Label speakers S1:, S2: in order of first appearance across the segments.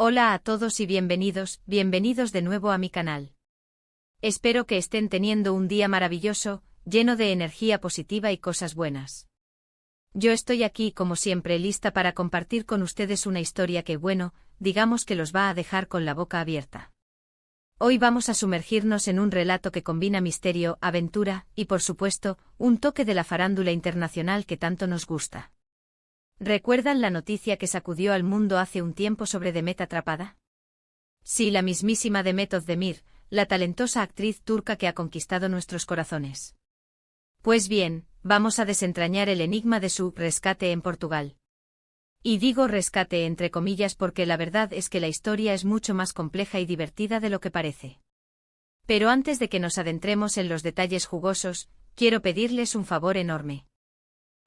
S1: Hola a todos y bienvenidos de nuevo a mi canal. Espero que estén teniendo un día maravilloso, lleno de energía positiva y cosas buenas. Yo estoy aquí como siempre lista para compartir con ustedes una historia que digamos que los va a dejar con la boca abierta. Hoy vamos a sumergirnos en un relato que combina misterio, aventura y, por supuesto, un toque de la farándula internacional que tanto nos gusta. ¿Recuerdan la noticia que sacudió al mundo hace un tiempo sobre Demet atrapada? Sí, la mismísima Demet Özdemir, la talentosa actriz turca que ha conquistado nuestros corazones. Pues bien, vamos a desentrañar el enigma de su rescate en Portugal. Y digo rescate entre comillas porque la verdad es que la historia es mucho más compleja y divertida de lo que parece. Pero antes de que nos adentremos en los detalles jugosos, quiero pedirles un favor enorme.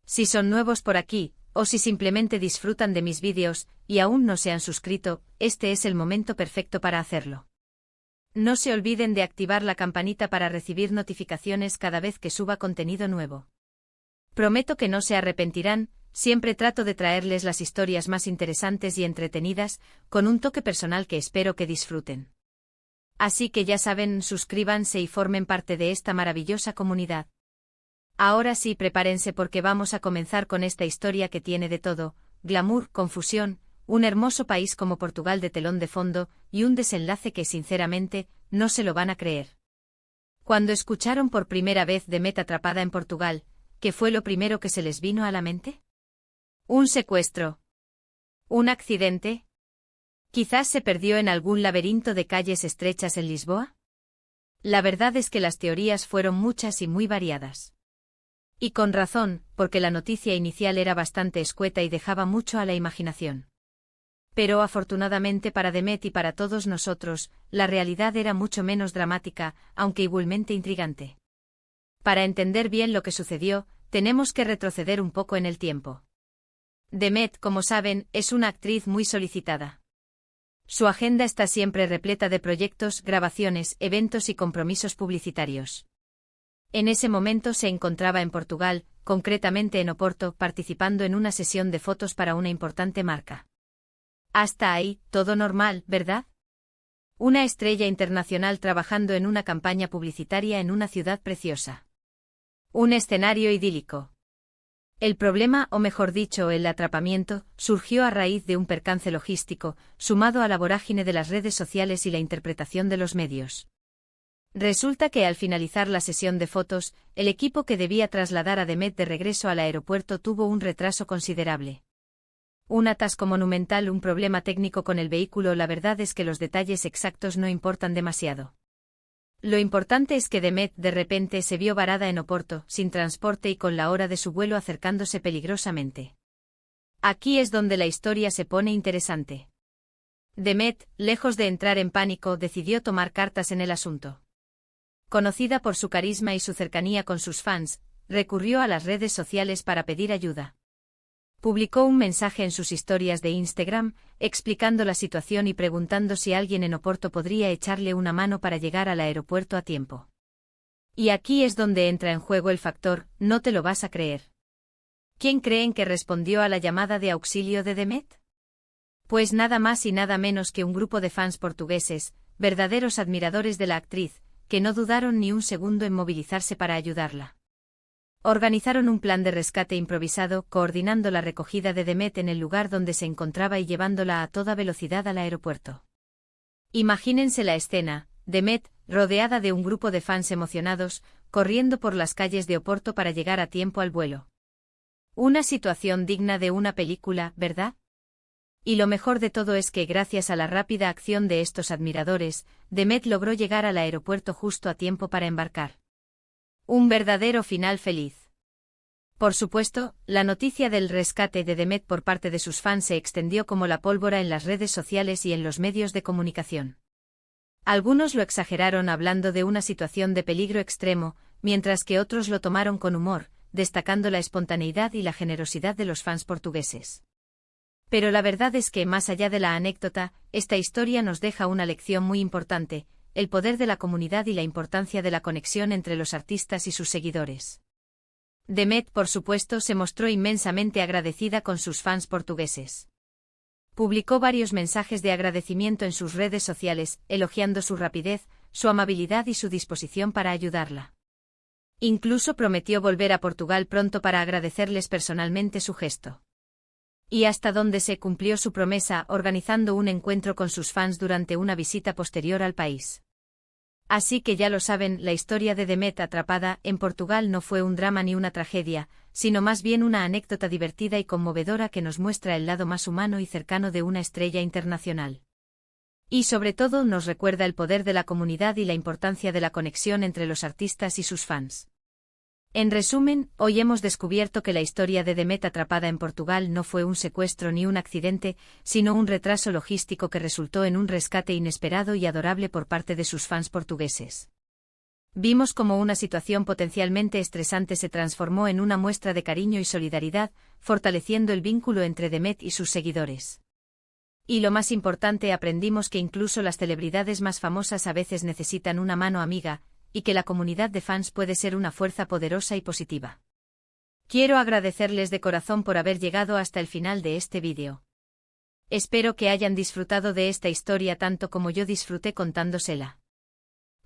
S1: Si son nuevos por aquí, o si simplemente disfrutan de mis vídeos, y aún no se han suscrito, este es el momento perfecto para hacerlo. No se olviden de activar la campanita para recibir notificaciones cada vez que suba contenido nuevo. Prometo que no se arrepentirán, siempre trato de traerles las historias más interesantes y entretenidas, con un toque personal que espero que disfruten. Así que ya saben, suscríbanse y formen parte de esta maravillosa comunidad. Ahora sí, prepárense porque vamos a comenzar con esta historia que tiene de todo: glamour, confusión, un hermoso país como Portugal de telón de fondo, y un desenlace que sinceramente, no se lo van a creer. Cuando escucharon por primera vez Demet atrapada en Portugal, ¿qué fue lo primero que se les vino a la mente? ¿Un secuestro? ¿Un accidente? ¿Quizás se perdió en algún laberinto de calles estrechas en Lisboa? La verdad es que las teorías fueron muchas y muy variadas. Y con razón, porque la noticia inicial era bastante escueta y dejaba mucho a la imaginación. Pero afortunadamente para Demet y para todos nosotros, la realidad era mucho menos dramática, aunque igualmente intrigante. Para entender bien lo que sucedió, tenemos que retroceder un poco en el tiempo. Demet, como saben, es una actriz muy solicitada. Su agenda está siempre repleta de proyectos, grabaciones, eventos y compromisos publicitarios. En ese momento se encontraba en Portugal, concretamente en Oporto, participando en una sesión de fotos para una importante marca. Hasta ahí, todo normal, ¿verdad? Una estrella internacional trabajando en una campaña publicitaria en una ciudad preciosa. Un escenario idílico. El problema, o mejor dicho, el atrapamiento, surgió a raíz de un percance logístico, sumado a la vorágine de las redes sociales y la interpretación de los medios. Resulta que al finalizar la sesión de fotos, el equipo que debía trasladar a Demet de regreso al aeropuerto tuvo un retraso considerable. Un atasco monumental, un problema técnico con el vehículo. La verdad es que los detalles exactos no importan demasiado. Lo importante es que Demet de repente se vio varada en Oporto, sin transporte y con la hora de su vuelo acercándose peligrosamente. Aquí es donde la historia se pone interesante. Demet, lejos de entrar en pánico, decidió tomar cartas en el asunto. Conocida por su carisma y su cercanía con sus fans, recurrió a las redes sociales para pedir ayuda. Publicó un mensaje en sus historias de Instagram, explicando la situación y preguntando si alguien en Oporto podría echarle una mano para llegar al aeropuerto a tiempo. Y aquí es donde entra en juego el factor, no te lo vas a creer. ¿Quién creen que respondió a la llamada de auxilio de Demet? Pues nada más y nada menos que un grupo de fans portugueses, verdaderos admiradores de la actriz, que no dudaron ni un segundo en movilizarse para ayudarla. Organizaron un plan de rescate improvisado, coordinando la recogida de Demet en el lugar donde se encontraba y llevándola a toda velocidad al aeropuerto. Imagínense la escena: Demet, rodeada de un grupo de fans emocionados, corriendo por las calles de Oporto para llegar a tiempo al vuelo. Una situación digna de una película, ¿verdad? Y lo mejor de todo es que gracias a la rápida acción de estos admiradores, Demet logró llegar al aeropuerto justo a tiempo para embarcar. Un verdadero final feliz. Por supuesto, la noticia del rescate de Demet por parte de sus fans se extendió como la pólvora en las redes sociales y en los medios de comunicación. Algunos lo exageraron hablando de una situación de peligro extremo, mientras que otros lo tomaron con humor, destacando la espontaneidad y la generosidad de los fans portugueses. Pero la verdad es que, más allá de la anécdota, esta historia nos deja una lección muy importante: el poder de la comunidad y la importancia de la conexión entre los artistas y sus seguidores. Demet, por supuesto, se mostró inmensamente agradecida con sus fans portugueses. Publicó varios mensajes de agradecimiento en sus redes sociales, elogiando su rapidez, su amabilidad y su disposición para ayudarla. Incluso prometió volver a Portugal pronto para agradecerles personalmente su gesto. Y hasta donde se cumplió su promesa, organizando un encuentro con sus fans durante una visita posterior al país. Así que ya lo saben, la historia de Demet atrapada en Portugal no fue un drama ni una tragedia, sino más bien una anécdota divertida y conmovedora que nos muestra el lado más humano y cercano de una estrella internacional. Y sobre todo nos recuerda el poder de la comunidad y la importancia de la conexión entre los artistas y sus fans. En resumen, hoy hemos descubierto que la historia de Demet atrapada en Portugal no fue un secuestro ni un accidente, sino un retraso logístico que resultó en un rescate inesperado y adorable por parte de sus fans portugueses. Vimos cómo una situación potencialmente estresante se transformó en una muestra de cariño y solidaridad, fortaleciendo el vínculo entre Demet y sus seguidores. Y lo más importante, aprendimos que incluso las celebridades más famosas a veces necesitan una mano amiga, y que la comunidad de fans puede ser una fuerza poderosa y positiva. Quiero agradecerles de corazón por haber llegado hasta el final de este vídeo. Espero que hayan disfrutado de esta historia tanto como yo disfruté contándosela.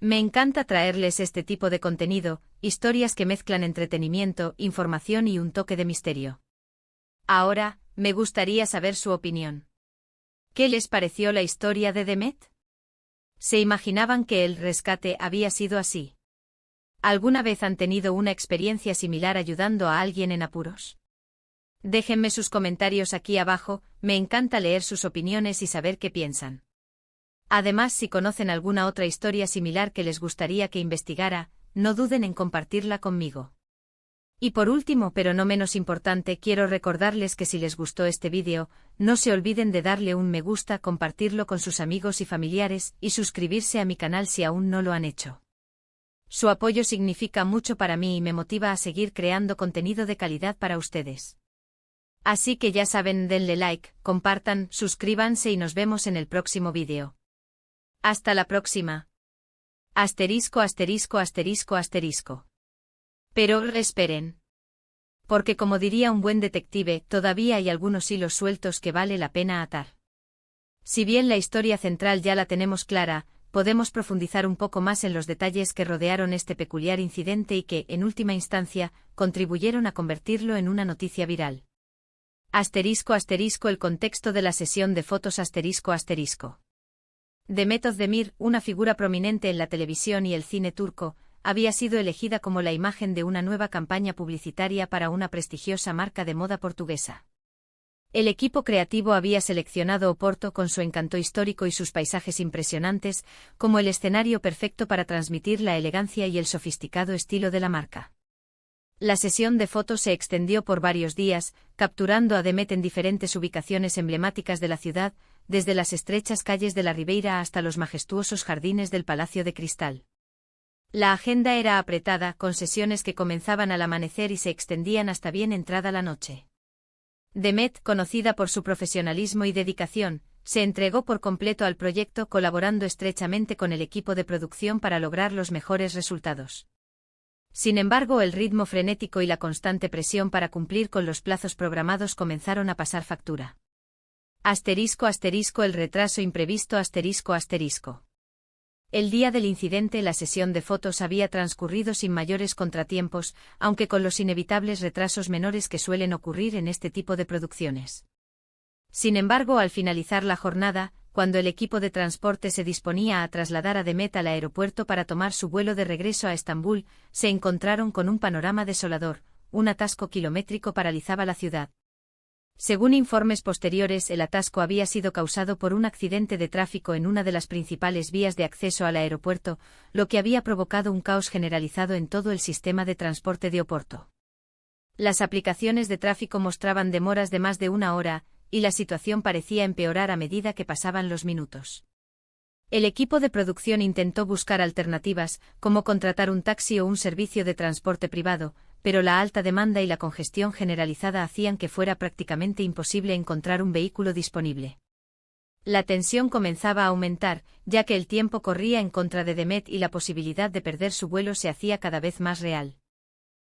S1: Me encanta traerles este tipo de contenido, historias que mezclan entretenimiento, información y un toque de misterio. Ahora, me gustaría saber su opinión. ¿Qué les pareció la historia de Demet? ¿Se imaginaban que el rescate había sido así? ¿Alguna vez han tenido una experiencia similar ayudando a alguien en apuros? Déjenme sus comentarios aquí abajo, me encanta leer sus opiniones y saber qué piensan. Además, si conocen alguna otra historia similar que les gustaría que investigara, no duden en compartirla conmigo. Y por último, pero no menos importante, quiero recordarles que si les gustó este vídeo, no se olviden de darle un me gusta, compartirlo con sus amigos y familiares, y suscribirse a mi canal si aún no lo han hecho. Su apoyo significa mucho para mí y me motiva a seguir creando contenido de calidad para ustedes. Así que ya saben, denle like, compartan, suscríbanse y nos vemos en el próximo vídeo. Hasta la próxima. Asterisco, asterisco, asterisco, asterisco. Pero esperen. Porque como diría un buen detective, todavía hay algunos hilos sueltos que vale la pena atar. Si bien la historia central ya la tenemos clara, podemos profundizar un poco más en los detalles que rodearon este peculiar incidente y que, en última instancia, contribuyeron a convertirlo en una noticia viral. Asterisco, asterisco, el contexto de la sesión de fotos asterisco, asterisco. Demet Özdemir, una figura prominente en la televisión y el cine turco, había sido elegida como la imagen de una nueva campaña publicitaria para una prestigiosa marca de moda portuguesa. El equipo creativo había seleccionado Oporto con su encanto histórico y sus paisajes impresionantes como el escenario perfecto para transmitir la elegancia y el sofisticado estilo de la marca. La sesión de fotos se extendió por varios días, capturando a Demet en diferentes ubicaciones emblemáticas de la ciudad, desde las estrechas calles de la Ribeira hasta los majestuosos jardines del Palacio de Cristal. La agenda era apretada, con sesiones que comenzaban al amanecer y se extendían hasta bien entrada la noche. Demet, conocida por su profesionalismo y dedicación, se entregó por completo al proyecto, colaborando estrechamente con el equipo de producción para lograr los mejores resultados. Sin embargo, el ritmo frenético y la constante presión para cumplir con los plazos programados comenzaron a pasar factura. Asterisco, asterisco, el retraso imprevisto, asterisco, asterisco. El día del incidente, la sesión de fotos había transcurrido sin mayores contratiempos, aunque con los inevitables retrasos menores que suelen ocurrir en este tipo de producciones. Sin embargo, al finalizar la jornada, cuando el equipo de transporte se disponía a trasladar a Demet al aeropuerto para tomar su vuelo de regreso a Estambul, se encontraron con un panorama desolador: un atasco kilométrico paralizaba la ciudad. Según informes posteriores, el atasco había sido causado por un accidente de tráfico en una de las principales vías de acceso al aeropuerto, lo que había provocado un caos generalizado en todo el sistema de transporte de Oporto. Las aplicaciones de tráfico mostraban demoras de más de una hora, y la situación parecía empeorar a medida que pasaban los minutos. El equipo de producción intentó buscar alternativas, como contratar un taxi o un servicio de transporte privado, pero la alta demanda y la congestión generalizada hacían que fuera prácticamente imposible encontrar un vehículo disponible. La tensión comenzaba a aumentar, ya que el tiempo corría en contra de Demet y la posibilidad de perder su vuelo se hacía cada vez más real.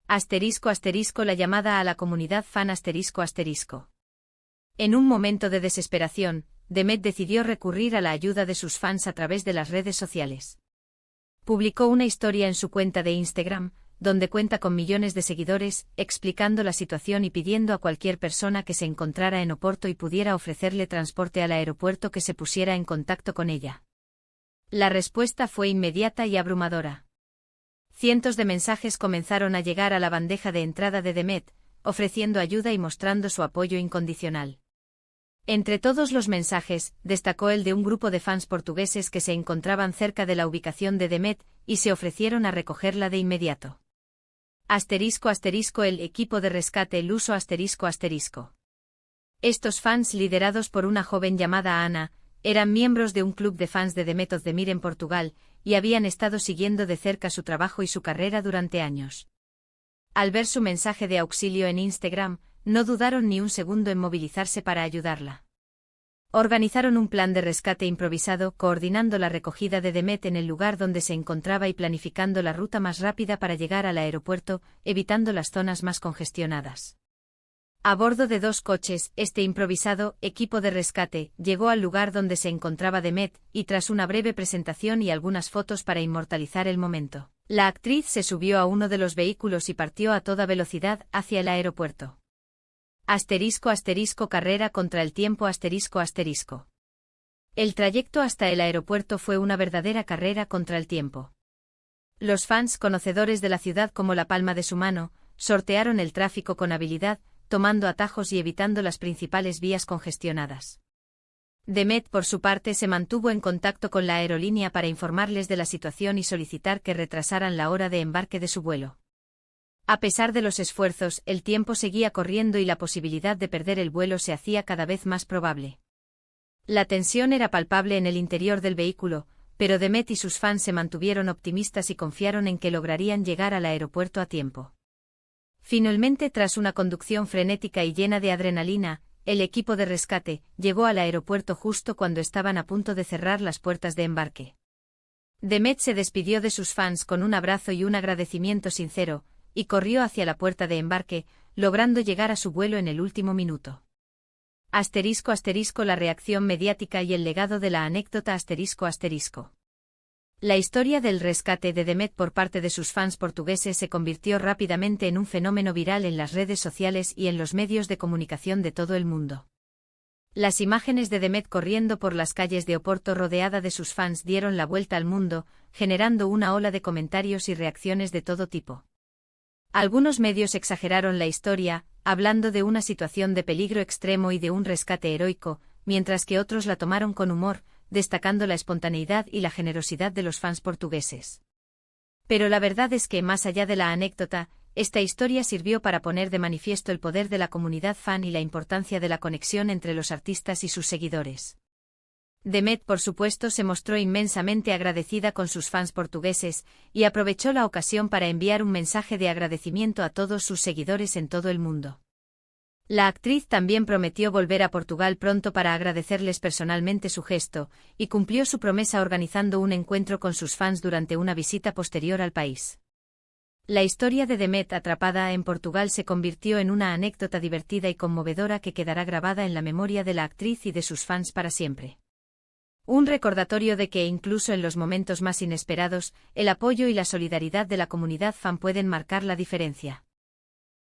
S1: Asterisco, asterisco, la llamada a la comunidad fan, asterisco, asterisco. En un momento de desesperación, Demet decidió recurrir a la ayuda de sus fans a través de las redes sociales. Publicó una historia en su cuenta de Instagram, donde cuenta con millones de seguidores, explicando la situación y pidiendo a cualquier persona que se encontrara en Oporto y pudiera ofrecerle transporte al aeropuerto que se pusiera en contacto con ella. La respuesta fue inmediata y abrumadora. Cientos de mensajes comenzaron a llegar a la bandeja de entrada de Demet, ofreciendo ayuda y mostrando su apoyo incondicional. Entre todos los mensajes, destacó el de un grupo de fans portugueses que se encontraban cerca de la ubicación de Demet y se ofrecieron a recogerla de inmediato. *** El equipo de rescate luso ***. Estos fans, liderados por una joven llamada Ana, eran miembros de un club de fans de Demet Özdemir en Portugal, y habían estado siguiendo de cerca su trabajo y su carrera durante años. Al ver su mensaje de auxilio en Instagram, no dudaron ni un segundo en movilizarse para ayudarla. Organizaron un plan de rescate improvisado, coordinando la recogida de Demet en el lugar donde se encontraba y planificando la ruta más rápida para llegar al aeropuerto, evitando las zonas más congestionadas. A bordo de 2 coches, este improvisado equipo de rescate llegó al lugar donde se encontraba Demet, y tras una breve presentación y algunas fotos para inmortalizar el momento, la actriz se subió a uno de los vehículos y partió a toda velocidad hacia el aeropuerto. ***Carrera contra el tiempo ***. El trayecto hasta el aeropuerto fue una verdadera carrera contra el tiempo. Los fans, conocedores de la ciudad como la palma de su mano, sortearon el tráfico con habilidad, tomando atajos y evitando las principales vías congestionadas. Demet, por su parte, se mantuvo en contacto con la aerolínea para informarles de la situación y solicitar que retrasaran la hora de embarque de su vuelo. A pesar de los esfuerzos, el tiempo seguía corriendo y la posibilidad de perder el vuelo se hacía cada vez más probable. La tensión era palpable en el interior del vehículo, pero Demet y sus fans se mantuvieron optimistas y confiaron en que lograrían llegar al aeropuerto a tiempo. Finalmente, tras una conducción frenética y llena de adrenalina, el equipo de rescate llegó al aeropuerto justo cuando estaban a punto de cerrar las puertas de embarque. Demet se despidió de sus fans con un abrazo y un agradecimiento sincero, y corrió hacia la puerta de embarque, logrando llegar a su vuelo en el último minuto. La reacción mediática y el legado de la anécdota ***. La historia del rescate de Demet por parte de sus fans portugueses se convirtió rápidamente en un fenómeno viral en las redes sociales y en los medios de comunicación de todo el mundo. Las imágenes de Demet corriendo por las calles de Oporto rodeada de sus fans dieron la vuelta al mundo, generando una ola de comentarios y reacciones de todo tipo. Algunos medios exageraron la historia, hablando de una situación de peligro extremo y de un rescate heroico, mientras que otros la tomaron con humor, destacando la espontaneidad y la generosidad de los fans portugueses. Pero la verdad es que, más allá de la anécdota, esta historia sirvió para poner de manifiesto el poder de la comunidad fan y la importancia de la conexión entre los artistas y sus seguidores. Demet, por supuesto, se mostró inmensamente agradecida con sus fans portugueses, y aprovechó la ocasión para enviar un mensaje de agradecimiento a todos sus seguidores en todo el mundo. La actriz también prometió volver a Portugal pronto para agradecerles personalmente su gesto, y cumplió su promesa organizando un encuentro con sus fans durante una visita posterior al país. La historia de Demet atrapada en Portugal se convirtió en una anécdota divertida y conmovedora que quedará grabada en la memoria de la actriz y de sus fans para siempre. Un recordatorio de que incluso en los momentos más inesperados, el apoyo y la solidaridad de la comunidad fan pueden marcar la diferencia.